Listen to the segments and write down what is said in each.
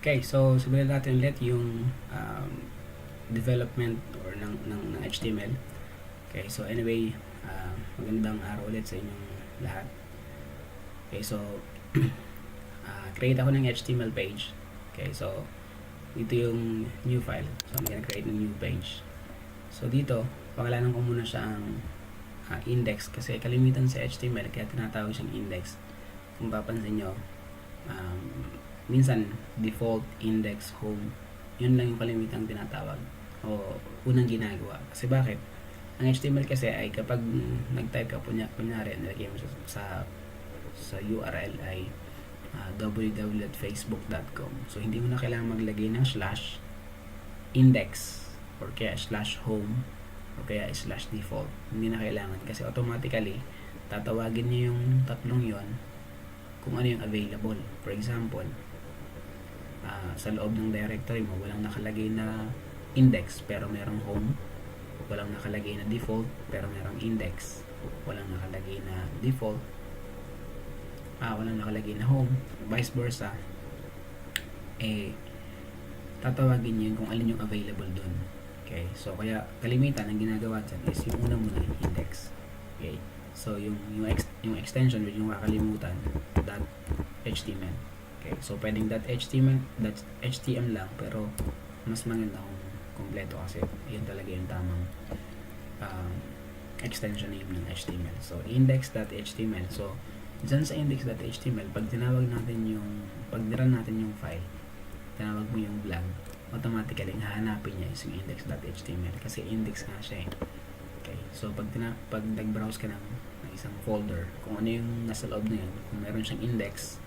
Okay, so simulan natin ulit yung development or ng HTML. Okay, so anyway, magandang araw ulit sa inyong lahat. Okay, so create ako ng HTML page. Okay, so ito yung new file. So I'm gonna create a new page. So dito, pangalanan ko muna siya ang index kasi kalimitan sa HTML kaya tinatawag siyang index. Kung papansin nyo, minsan default, index, home, yun lang yung kalimitang tinatawag o unang ginagawa. Kasi bakit? Ang HTML kasi ay kapag nag-type ka kunyari nilagay mo sa URL ay www.facebook.com. So hindi mo na kailangan maglagay ng slash index or kaya slash home o kaya slash default. Hindi na kailangan kasi automatically tatawagin niyo yung tatlong yon kung ano yung available. For example, sa loob ng directory mo walang nakalagay na index pero merong home, walang nakalagay na default pero merong index, walang nakalagay na default, walang nakalagay na home, vice versa, tatawagin yun kung alin yung available dun. Okay, so kaya kalimitan ang ginagawa dyan is yung una muna yung index. Okay, so yung extension yung kakalimutan .html. Okay, so pwedeng .html lang pero mas maganda kung kompleto kasi yun talaga yung tamang extension name ng HTML. So index.html. So dyan sa index.html, pag tinawag natin pag niran natin yung file, tinawag mo yung blank, automatically hahanapin niya is yung index.html kasi index nga siya eh. Okay, so pag nag-browse ka ng isang folder, kung ano yung nasa loob na yun, kung meron siyang index,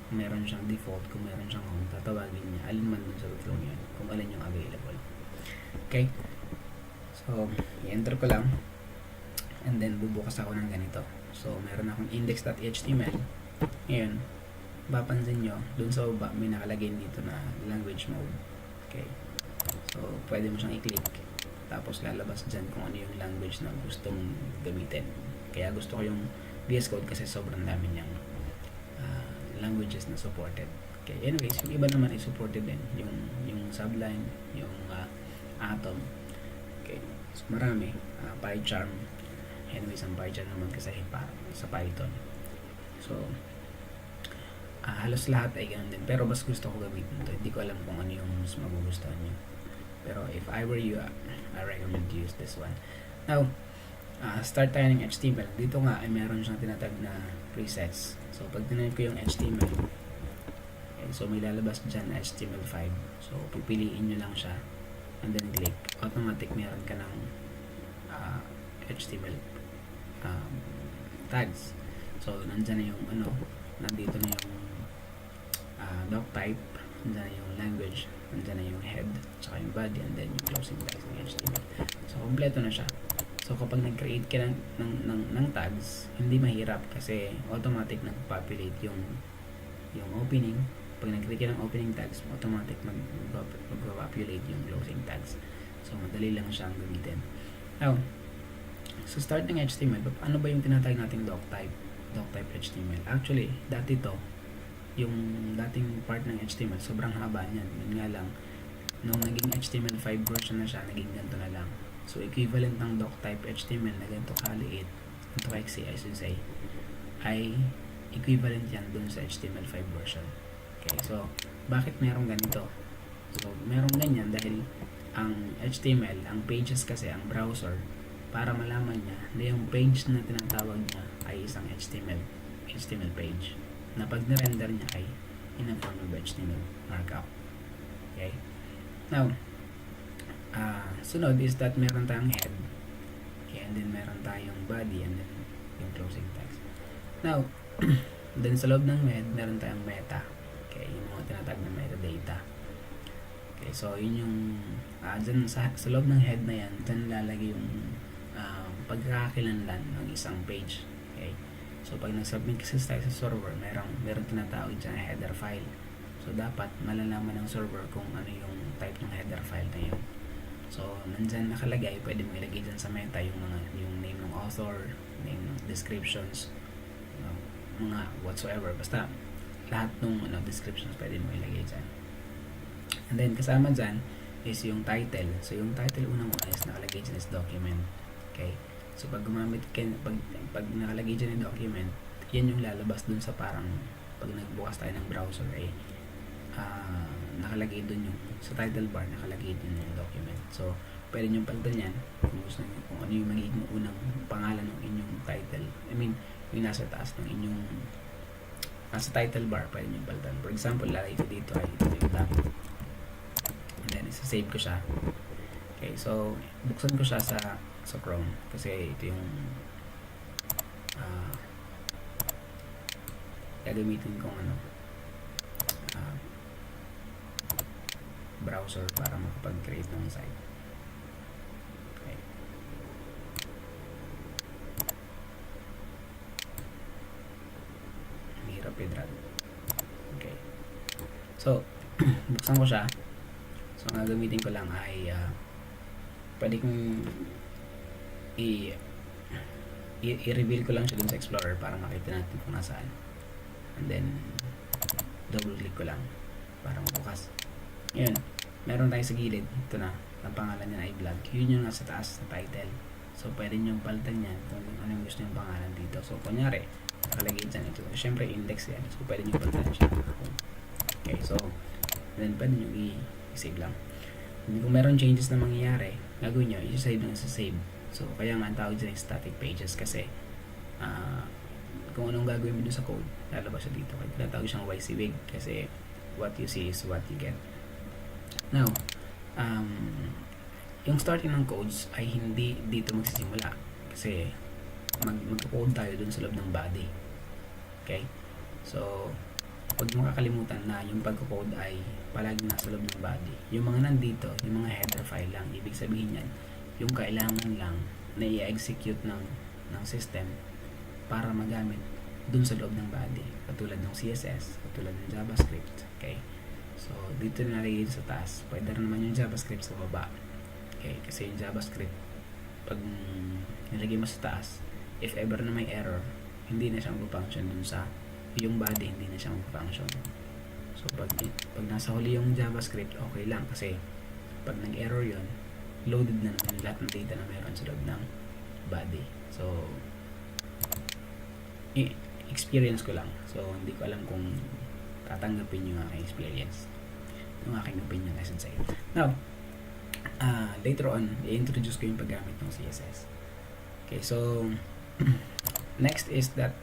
kung meron siyang default, kung meron siyang home, tatawagin niya alin man dun sa tatlong yun kung alin yung available. Okay, so i-enter ko lang and then bubukas ako ng ganito. So meron akong index.html. Ngayon mapapansin nyo dun sa baba may nakalagay dito na language mode. Okay, so pwede mo siyang i-click tapos lalabas dyan kung ano yung language na gusto mong gamitin. Kaya gusto ko yung VS Code kasi sobrang dami niyang languages na supported. Okay, anyways, yung iba naman ay supported din. Yung Sublime, yung Atom. Okay, so marami. PyCharm. Anyways, ang PyCharm naman kasi sa Python. So, halos lahat ay ganun din. Pero mas gusto ko gamitin ito. Hindi ko alam kung ano yung mas magugustuhan nyo. Pero if I were you, I recommend to use this one. Now, start tayo ng HTML. Dito nga ay meron siyang tinatag na presets. So pag tinanong ko yung HTML, okay, so may lalabas dyan HTML5. So pipiliin nyo lang siya and then click. Automatic meron ka ng HTML tags. So nandyan na yung nandito na yung doc type, nandyan na yung language, nandyan na yung head, tsaka yung body, and then yung closing tags ng HTML. So kompleto na siya. So kapag nag-create ka ng tags, hindi mahirap kasi automatic nag-populate yung opening. Pag nag-create ka ng opening tags, automatic mag-populate yung closing tags. So madali lang siyang gamitin. Now, so start ng HTML, ano ba yung tinatawag nating doc type HTML? Actually, dati to, yung dating part ng HTML, sobrang haba niyan. Yun nga lang, nung naging HTML5 version na siya, naging ganito na lang. So, equivalent ng doc type HTML na ganito kaliit, ganito kaiksi, I should say, ay equivalent yan dun sa HTML5 version. Okay, so, bakit merong ganito? So, merong ganyan dahil ang HTML, ang pages kasi, ang browser, para malaman niya na yung page na tinatawag niya ay isang HTML page na pag na-render niya ay in a form of HTML markup. Okay? Now, sunod is that meron tayong head, okay, and then meron tayong body, and then yung closing text. Now, then sa loob ng head, meron tayong meta, okay, yung mga tinatawag na metadata. Okay, so yun yung dyan sa loob ng head na yan, dyan lalagay yung pagkakakilanlan ng isang page. Okay, so pag nag-submit kasi tayo sa server, meron tinatawag dyan header file. So dapat malalaman ng server kung ano yung type ng header file na yun. So nandyan nakalagay, pwede mo ilagay dyan sa meta yung name ng author, name ng descriptions, mga whatsoever, basta lahat ng descriptions pwede mo ilagay dyan. And then kasama dyan is yung title. So yung title unang-una is nakalagay dyan is document. Okay? So pag gumamit pag nakalagay dyan yung document, yan yung lalabas dun sa parang pag nagbukas tayo ng browser nakalagay dun yung sa title bar, nakalagay dun yung document. So pwede nyo palitan yan kung gusto nyo, kung ano yung magiging unang pangalan ng inyong title. I mean, yung nasa taas ng inyong nasa title bar, pwede nyo palitan. For example, lalagay ko dito ay ito yung dami. And then isa-save ko siya. Okay, so buksan ko siya sa Chrome kasi ito yung gagamitin kong browser para makapag-create ng site. Okay. Hirap i-drag. Okay. So, buksan ko siya. So, ang gagamitin ko lang ay pwede kong i-reveal ko lang siya dun sa Explorer para makita natin kung nasaan. And then, double click ko lang para mabukas. Ngayon, meron tayo sa gilid. Ito na, ang pangalan niya ay vlog. Yun yung nasa taas na title. So, pwede nyo palitan yan kung ano yung gusto yung pangalan dito. So, kunyari, nakalagay dyan ito. Siyempre, index yan. So, pwede nyo palitan siya. Okay, so, then pwede nyo i-save lang. Kung meron changes na mangyayari, gagawin nyo, i-save lang sa save. So, kaya nga ang tawag dyan yung static pages kasi kung anong gagawin mo dun sa code, lalabas siya dito. Kaya tinatawag siyang YCWig kasi what you see is what you get. Now, yung starting ng codes ay hindi dito magsisimula kasi mag-code tayo dun sa loob ng body. Okay? So, huwag mo kakalimutan na yung pag-code ay palagi nasa loob ng body. Yung mga nandito, yung mga header file lang, ibig sabihin yan, yung kailangan lang na i-execute ng system para magamit dun sa loob ng body. Katulad ng CSS, katulad ng JavaScript. Okay? So, dito nalagay sa taas. Pwede rin naman yung JavaScript sa baba. Okay? Kasi yung JavaScript, pag nilagay mo sa taas, if ever na may error, hindi na siya mag-function dun sa yung body, hindi na siya mag-function. So, pag nasa huli yung JavaScript, okay lang. Kasi, pag nag-error yon, loaded na naman lahat ng data na meron sa loob ng body. So, experience ko lang. So, hindi ko alam kung tatanggapin yung aking experience. Yung aking opinion, I should say. Now, later on, i-introduce ko yung paggamit ng CSS. Okay, so, next is that,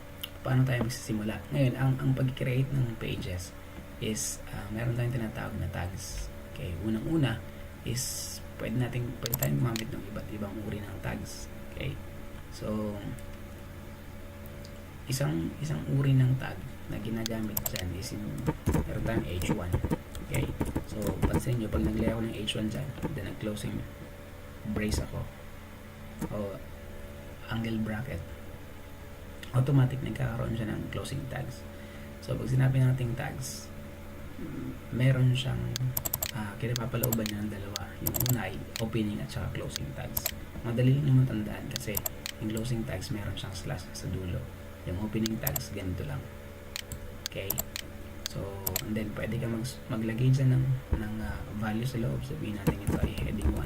paano tayo magsisimula? Ngayon, ang pag-create ng pages is, meron tayong tinatawag na tags. Okay, unang-una is, pwede tayong gumamit ng iba't ibang uri ng tags. Okay, so, isang uri ng tag na ginagamit dyan is yung meron tayong H1. Okay, so pansin nyo pag naglagay ako ng H1 dyan, then nag-closing brace ako o angle bracket, automatic nagkakaroon siya ng closing tags. So pag sinabi nating tags, meron siyang kinapapalooban niya ng dalawa. Yung una ay opening at saka closing tags. Madali lang naman tandaan kasi yung closing tags meron siyang slash sa dulo. Yung opening tags, ganito lang. Okay? So, and then, pwede ka maglagay dyan ng value sa loob. Sabihin natin ito ay heading 1.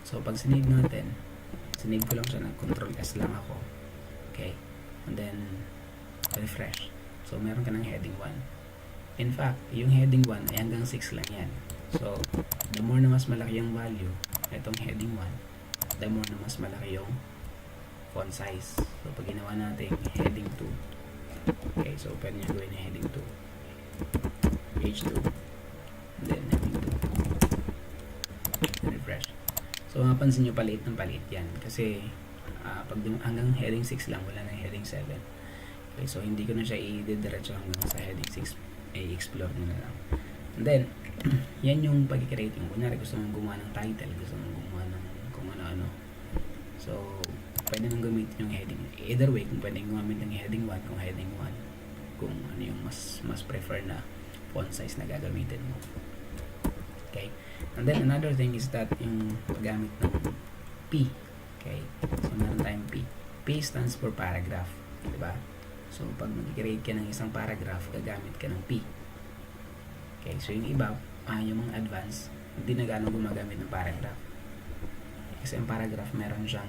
So, pag sinave natin, sinave ko lang siya ng Control S lang ako. Okay? And then, refresh. So, meron ka ng heading 1. In fact, yung heading 1 ay hanggang 6 lang yan. So, the more na mas malaki yung value, itong heading 1, the more na mas malaki yung font size. So, pag ginawa natin heading 2, okay, so pwede nyo gawin na heading 2, page 2, and then heading 2, refresh. So, mapansin nyo palit ng palit yan. Kasi, pag hanggang heading 6 lang, wala na heading 7. Okay, so hindi ko na siya i-diretso hanggang sa heading 6, i-explore nyo na lang. And then, yan yung pag-create yung kunyari gusto mong gumawa ng title, gusto mong gumawa ng kung ano-ano. So, pwede nang gamitin yung heading. Either way, kung pwede gumamit ng heading 1, kung heading 1, kung ano yung mas prefer na font size na gagamitin mo. Okay? And then, another thing is that yung paggamit ng P. Okay? So, meron tayong P. P stands for paragraph. Diba? So, pag mag-create ka ng isang paragraph, gagamit ka ng P. Okay, so yung iba, yung mga advanced, hindi na gaano gumagamit ng paragraph. Kasi ang paragraph meron siyang,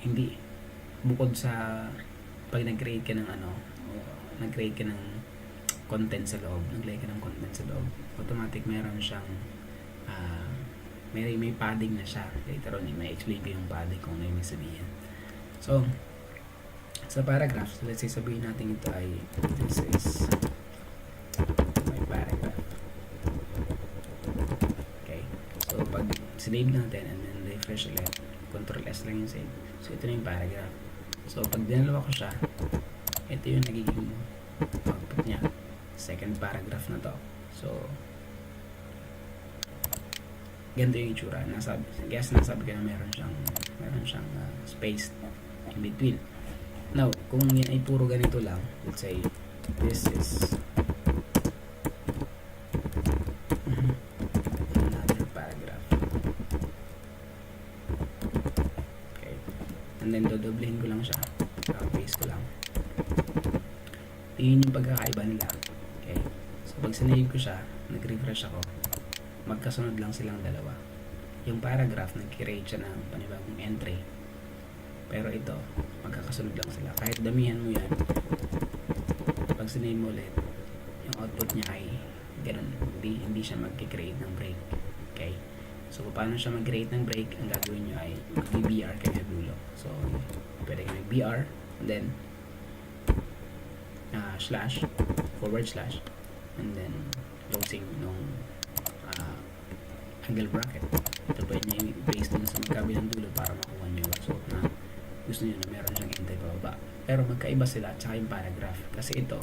hindi, bukod sa pag nag-create ka ng nag-create ka ng content sa loob, automatic meron siyang may padding na siya. Later on, may explain ko yung padding kung ano yung sabihin. So, sa paragraph, so let's say sabihin natin ito ay, this is my paragraph. Okay. So, pag sinave natin and then refresh ulit, Control S lang yung save. So, ito na yung paragraph. So, pag dinalawa ko siya, ito yung nagiging output niya. Second paragraph na to. So, ganito yung itsura. Nasabi ko na meron siyang space in between. Now, kung yan ay puro ganito lang, let's say, this is another paragraph. Okay. And then, dodoblehin ko lang siya. Paste ko lang. Yun yung pagkakaiba nila. Okay. So, pag sinave ko siya, nag-refresh ako, magkasunod lang silang dalawa. Yung paragraph, nag-create siya ng panibagong entry. Pero ito, magkakasunod lang sila. Kahit damihan mo yan, pag sinave mo ulit, yung output niya ay ganun. Hindi siya mag-create ng break. Okay? So, paano siya mag-create ng break? Ang gagawin nyo ay mag-BR kayo sa dulo. So, pwede kayo mag-BR, and then slash, forward slash, and then closing nung angle bracket. Ito pwede nyo i-paste dun sa magkabilang dulo para makuha nyo yung result na gusto nyo na meron siyang entry pababa. Pero magkaiba sila at saka yung paragraph. Kasi ito,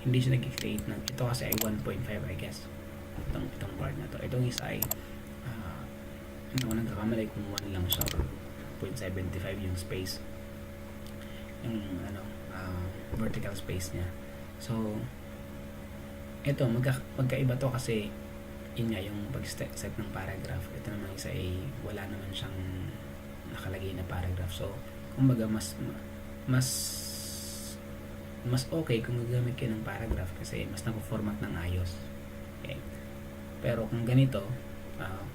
hindi siya nag-create ng, ito kasi ay 1.5 I guess. Itong part na to. Itong isa ay hindi ako nagkakamali kung 1 lang siya or 0.75 yung space. Yung vertical space niya. So, ito, magkaiba to kasi yun nga yung pag-set ng paragraph. Ito naman isa ay wala naman siyang nakalagay na paragraph. So, kumbaga mas okay kung gagamit kayo ng paragraph kasi mas napo-format ng ayos. Okay. Pero kung ganito,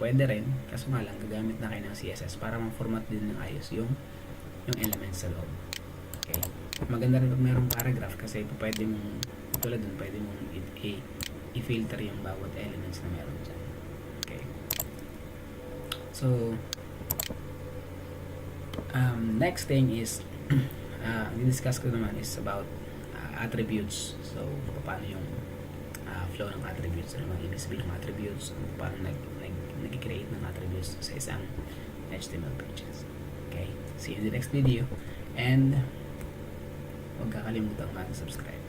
pwede rin, kaso nga lang gagamit na kayo ng CSS para ma-format din ng ayos yung elements sa loob. Okay. Maganda rin pag mayroong paragraph kasi pwede mong tulad dun, pwede mong i-filter yung bawat elements na meron dyan. Okay. So, next thing is i-discuss ko naman is about attributes. So, paano yung flow ng attributes, ano mga ibig sabihin ng attributes, paano nag-create ng attributes sa isang HTML pages. Okay, see you in the next video and huwag kakalimutan mag-subscribe.